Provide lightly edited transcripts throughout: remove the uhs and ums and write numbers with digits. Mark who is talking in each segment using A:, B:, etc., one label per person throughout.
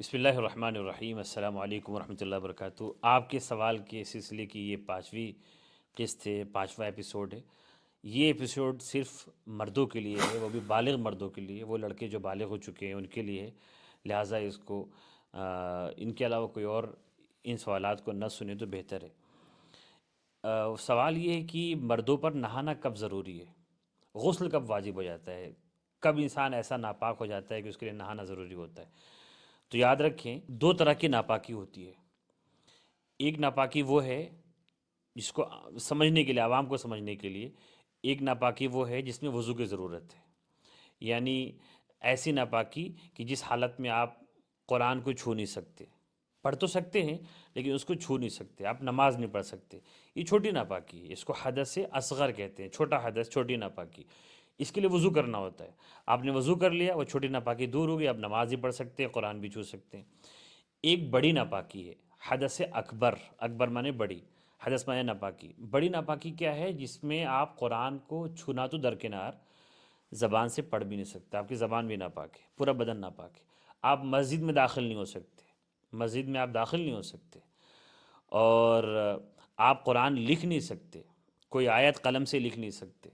A: بسم اللہ الرحمن الرحیم۔ السلام علیکم ورحمۃ اللہ وبرکاتہ۔ آپ کے سوال کے سلسلے کی یہ پانچویں قسط ہے، پانچواں ایپیسوڈ ہے۔ یہ ایپیسوڈ صرف مردوں کے لیے ہے، وہ بھی بالغ مردوں کے لیے، وہ لڑکے جو بالغ ہو چکے ہیں ان کے لیے ہے۔ لہٰذا اس کو ان کے علاوہ کوئی اور ان سوالات کو نہ سنے تو بہتر ہے۔ سوال یہ ہے کہ مردوں پر نہانا کب ضروری ہے، غسل کب واجب ہو جاتا ہے، کب انسان ایسا ناپاک ہو جاتا ہے کہ اس کے لیے نہانا ضروری ہوتا ہے۔ تو یاد رکھیں، دو طرح کی ناپاکی ہوتی ہے۔ ایک ناپاکی وہ ہے جس کو سمجھنے کے لیے، عوام کو سمجھنے کے لیے، ایک ناپاکی وہ ہے جس میں وضو کی ضرورت ہے۔ یعنی ایسی ناپاکی کہ جس حالت میں آپ قرآن کو چھو نہیں سکتے، پڑھ تو سکتے ہیں لیکن اس کو چھو نہیں سکتے، آپ نماز نہیں پڑھ سکتے، یہ چھوٹی ناپاکی ہے۔ اس کو حدث اصغر کہتے ہیں، چھوٹا حدث، چھوٹی ناپاکی۔ اس کے لیے وضو کرنا ہوتا ہے۔ آپ نے وضو کر لیا، وہ چھوٹی ناپاکی دور ہو گئی، آپ نماز بھی پڑھ سکتے ہیں، قرآن بھی چھو سکتے ہیں۔ ایک بڑی ناپاکی ہے، حدث اکبر، اکبر مانے بڑی، حدث مانے ناپاکی۔ بڑی ناپاکی کیا ہے؟ جس میں آپ قرآن کو چھونا تو درکنار، زبان سے پڑھ بھی نہیں سکتے، آپ کی زبان بھی ناپاک ہے، پورا بدن ناپاک ہے۔ آپ مسجد میں داخل نہیں ہو سکتے، مسجد میں آپ داخل نہیں ہو سکتے، اور آپ قرآن لکھ نہیں سکتے، کوئی آیت قلم سے لکھ نہیں سکتے۔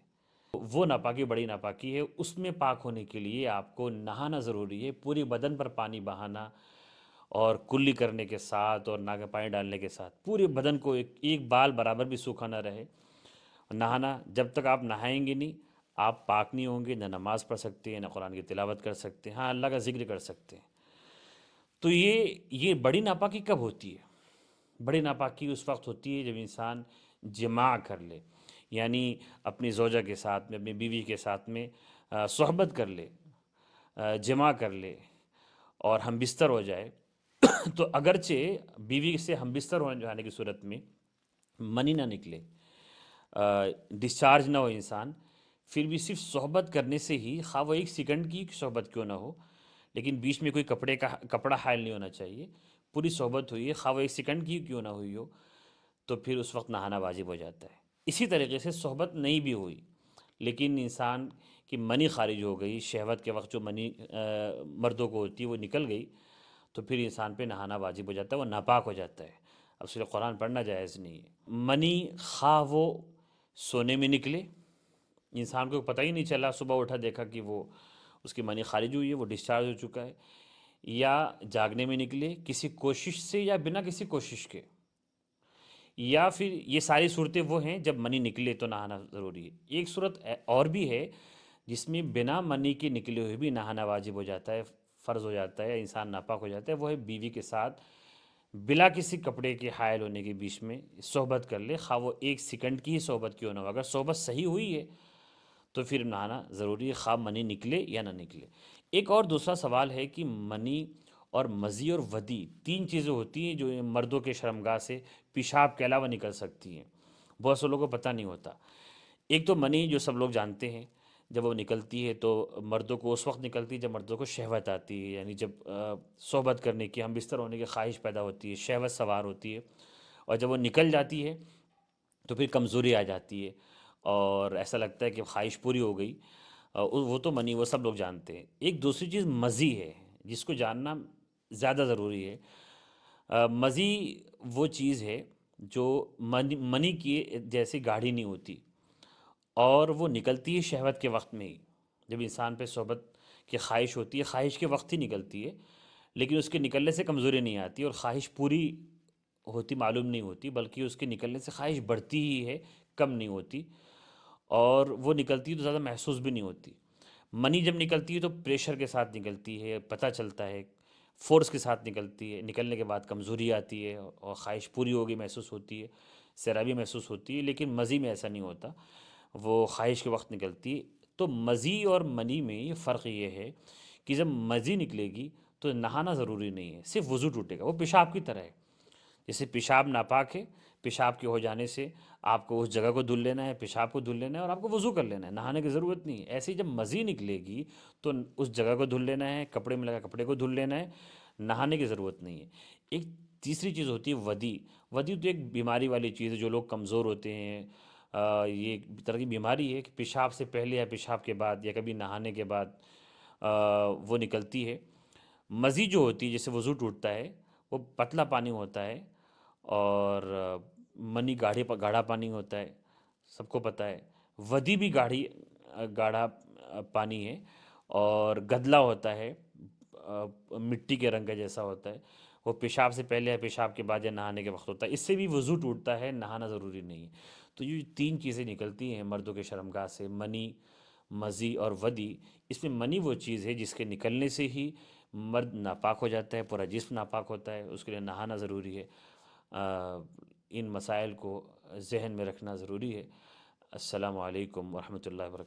A: وہ ناپاکی بڑی ناپاکی ہے۔ اس میں پاک ہونے کے لیے آپ کو نہانا ضروری ہے، پوری بدن پر پانی بہانا، اور کلی کرنے کے ساتھ اور ناک میں پانی ڈالنے کے ساتھ پورے بدن کو ایک بال برابر بھی سوکھا نہ رہے نہانا۔ جب تک آپ نہائیں گے نہیں، آپ پاک نہیں ہوں گے، نہ نماز پڑھ سکتے ہیں، نہ قرآن کی تلاوت کر سکتے ہیں، ہاں اللہ کا ذکر کر سکتے ہیں۔ تو یہ بڑی ناپاکی کب ہوتی ہے؟ بڑی ناپاکی اس وقت ہوتی ہے جب انسان جماع کر لے، یعنی اپنی زوجہ کے ساتھ میں، اپنی بیوی کے ساتھ میں صحبت کر لے، جماع کر لے اور ہم بستر ہو جائے۔ تو اگرچہ بیوی سے ہم بستر ہو جانے کی صورت میں منی نہ نکلے، ڈسچارج نہ ہو انسان، پھر بھی صرف صحبت کرنے سے ہی، خواہ وہ ایک سیکنڈ کی صحبت کیوں نہ ہو، لیکن بیچ میں کوئی کپڑا حائل نہیں ہونا چاہیے، پوری صحبت ہوئی ہے، خواہ وہ ایک سیکنڈ کی کیوں نہ ہوئی ہو، تو پھر اس وقت نہانا واجب ہو جاتا ہے۔ اسی طریقے سے صحبت نہیں بھی ہوئی لیکن انسان کی منی خارج ہو گئی، شہوت کے وقت جو منی مردوں کو ہوتی ہے وہ نکل گئی، تو پھر انسان پہ نہانا واجب ہو جاتا ہے، وہ ناپاک ہو جاتا ہے۔ اب اس لیے قرآن پڑھنا جائز نہیں ہے۔ منی خواہ وہ سونے میں نکلے، انسان کو پتہ ہی نہیں چلا، صبح اٹھا دیکھا کہ وہ اس کی منی خارج ہوئی ہے، وہ ڈسچارج ہو چکا ہے، یا جاگنے میں نکلے کسی کوشش سے یا بنا کسی کوشش کے، یا پھر یہ ساری صورتیں وہ ہیں جب منی نکلے تو نہانا ضروری ہے۔ ایک صورت اور بھی ہے جس میں بنا منی کے نکلے ہوئے بھی نہانا واجب ہو جاتا ہے، فرض ہو جاتا ہے، انسان ناپاک ہو جاتا ہے، وہ ہے بیوی کے ساتھ بلا کسی کپڑے کے حائل ہونے کے بیچ میں صحبت کر لے، خواہ وہ ایک سیکنڈ کی ہی صحبت کیوں نہ ہو، اگر صحبت صحیح ہوئی ہے تو پھر نہانا ضروری ہے، خواہ منی نکلے یا نہ نکلے۔ ایک اور دوسرا سوال ہے کہ منی اور مزی اور ودی، تین چیزیں ہوتی ہیں جو مردوں کے شرمگاہ سے پیشاب کے علاوہ نکل سکتی ہیں، بہت سے لوگوں کو پتہ نہیں ہوتا۔ ایک تو منی جو سب لوگ جانتے ہیں، جب وہ نکلتی ہے تو مردوں کو اس وقت نکلتی ہے جب مردوں کو شہوت آتی ہے، یعنی جب صحبت کرنے کی، ہم بستر ہونے کی خواہش پیدا ہوتی ہے، شہوت سوار ہوتی ہے، اور جب وہ نکل جاتی ہے تو پھر کمزوری آ جاتی ہے اور ایسا لگتا ہے کہ خواہش پوری ہو گئی۔ وہ تو منی، وہ سب لوگ جانتے ہیں۔ ایک دوسری چیز مزی ہے جس کو جاننا زیادہ ضروری ہے۔ مزی وہ چیز ہے جو منی کی جیسی گاڑھی نہیں ہوتی، اور وہ نکلتی ہے شہوت کے وقت میں ہی، جب انسان پہ صحبت کی خواہش ہوتی ہے، خواہش کے وقت ہی نکلتی ہے، لیکن اس کے نکلنے سے کمزوری نہیں آتی اور خواہش پوری ہوتی معلوم نہیں ہوتی، بلکہ اس کے نکلنے سے خواہش بڑھتی ہی ہے، کم نہیں ہوتی، اور وہ نکلتی ہے تو زیادہ محسوس بھی نہیں ہوتی۔ منی جب نکلتی ہے تو پریشر کے ساتھ نکلتی ہے، پتہ چلتا ہے، فورس کے ساتھ نکلتی ہے، نکلنے کے بعد کمزوری آتی ہے اور خواہش پوری ہوگی محسوس ہوتی ہے، سیرابی محسوس ہوتی ہے، لیکن مزی میں ایسا نہیں ہوتا، وہ خواہش کے وقت نکلتی ہے۔ تو مزی اور منی میں یہ فرق یہ ہے کہ جب مزی نکلے گی تو نہانا ضروری نہیں ہے، صرف وضو ٹوٹے گا، وہ پیشاب کی طرح ہے۔ جیسے پیشاب ناپاک ہے، پیشاب کے ہو جانے سے آپ کو اس جگہ کو دھل لینا ہے، پیشاب کو دھل لینا ہے اور آپ کو وضو کر لینا ہے، نہانے کی ضرورت نہیں ہے۔ ایسے ہی جب مزی نکلے گی تو اس جگہ کو دھل لینا ہے، کپڑے میں لگا کپڑے کو دھل لینا ہے، نہانے کی ضرورت نہیں ہے۔ ایک تیسری چیز ہوتی ہے ودی۔ ودی تو ایک بیماری والی چیز ہے، جو لوگ کمزور ہوتے ہیں، یہ ایک طرح کی بیماری ہے کہ پیشاب سے پہلے یا پیشاب کے بعد یا کبھی نہانے کے بعد وہ نکلتی ہے، مزی جو ہوتی ہے جیسے وضو ٹوٹتا ہے وہ پتلا پانی ہوتا ہے، اور منی گاڑھا پانی ہوتا ہے، سب کو پتہ ہے۔ ودی بھی گاڑھا پانی ہے، اور گدلا ہوتا ہے، آ، مٹی کے رنگ کا جیسا ہوتا ہے، وہ پیشاب سے پہلے یا پیشاب کے بعد یا نہانے کے وقت ہوتا ہے، اس سے بھی وضو ٹوٹتا ہے، نہانا ضروری نہیں ہے۔ تو یہ تین چیزیں نکلتی ہیں مردوں کے شرمگاہ سے، منی، مزی اور ودی۔ اس میں منی وہ چیز ہے جس کے نکلنے سے ہی مرد ناپاک ہو جاتا ہے، پورا جسم ناپاک ہوتا ہے، اس کے لیے نہانا ضروری ہے۔ ان مسائل کو ذہن میں رکھنا ضروری ہے۔ السلام علیکم ورحمۃ اللہ وبرکاتہ۔